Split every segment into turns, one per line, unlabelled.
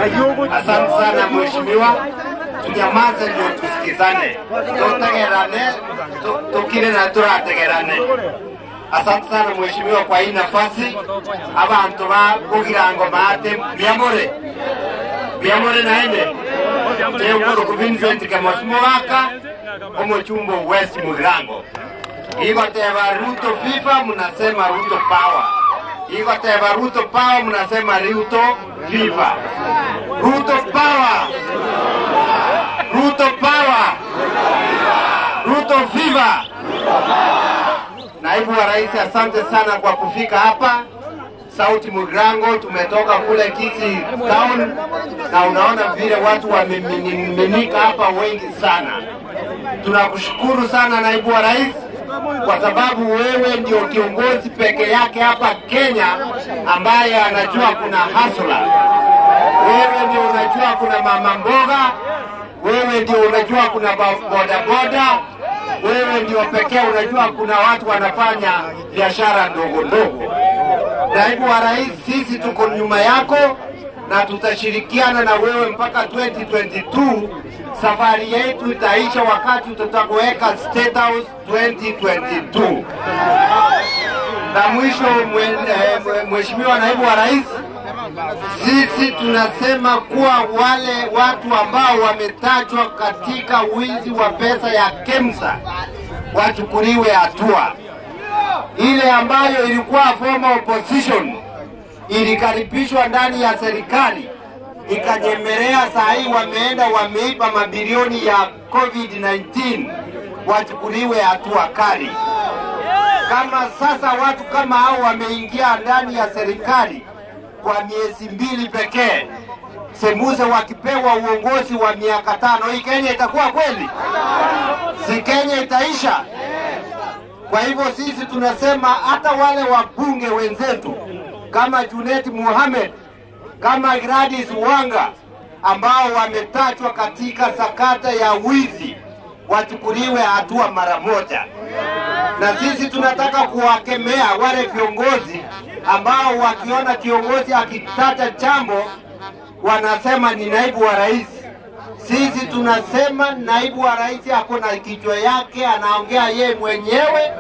Asante sana mheshimiwa. Tunyamaze ndio tusikizane. Tutagerane, tukire na turategerane. Asante sana mheshimiwa kwa hii nafasi. Abantu ba kugira ngoma ate Biamore naende. Teo kwa Vincent Kamasmuaka Omochumbo West Mugirango. Iko teba Ruto FIFA mnasema Ruto Power. Iko teba Ruto Power mnasema Ruto FIFA. Ruto Power. Ruto Power. Ruto FIFA. Naibu wa Rais, asante sana kwa kufika hapa Sauti Mugirango. Tumetoka kule Kisii Town na unaona vile watu wamemiminika hapa wengi sana. Tunakushukuru sana Naibu wa Rais kwa sababu wewe ndio kiongozi peke yake hapa Kenya ambaye anajua kuna hasla. Wewe ndio unajua kuna mama mboga, wewe ndio unajua kuna boda boda, wewe ndio pekee unajua kuna watu wanafanya biashara ndogo ndogo. Naibu wa Rais, sisi tuko nyuma yako na tutashirikiana na wewe mpaka 2022. Safari yetu itaisha wakati tutakoweka State House 2022. Na mwisho mheshimiwa Naibu wa Rais, sisi tunasema kuwa wale watu ambao wametajwa katika wizi wa pesa ya KEMSA wachukuliwe hatua. Ile ambayo ilikuwa former opposition ilikaribishwa ndani ya serikali ikanyemelea, saa hii wameenda wameiba mabilioni ya COVID-19, wachukuliwe hatua kali. Kama sasa watu kama hao wameingia ndani ya serikali kwa miezi 2 pekee, sembuse wakipewa uongozi wa miaka 5, hii Kenya itakuwa kweli? Si Kenya itaisha? Kwa hivyo sisi tunasema hata wale wabunge wenzetu kama Junet Mohamed, kama Gladys Wanga ambao wametajwa katika sakata ya wizi wachukuliwe hatua mara moja. Na sisi tunataka kuwakemea wale viongozi ambao wakiona kiongozi akitata jambo wanasema ni Naibu wa Rais. Sisi tunasema Naibu wa Rais ako na kichwa yake, anaongea yeye mwenyewe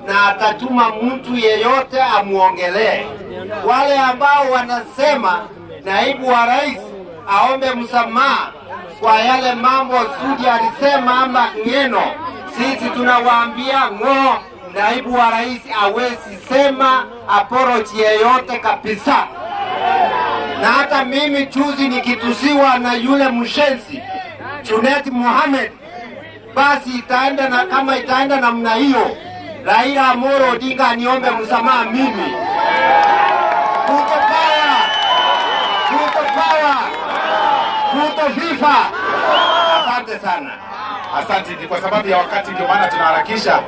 na atatuma mtu yeyote amuongelee. Wale ambao wanasema Naibu wa Rais aombe msamaha kwa yale mambo Sudi alisema ama Ngeno, sisi tunawaambia ngo, Naibu wa Rais hawezi sema apology yeyote kabisa. Na hata mimi juzi nikitusiwa na yule mshenzi Junet Mohamed, basi itaenda na kama itaenda namna hiyo, Raila Amolo Odinga aniombe msamaha mimi. Ruto Power! Ruto Power! Ruto FIFA! Asante sana.
Asante, ni kwa sababu ya wakati ndio maana tunaharakisha.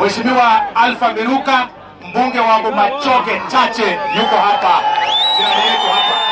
Mheshimiwa Alpha Miluka, mbunge wa Bomachoge Chache yuko hapa. Sina yetu hapa.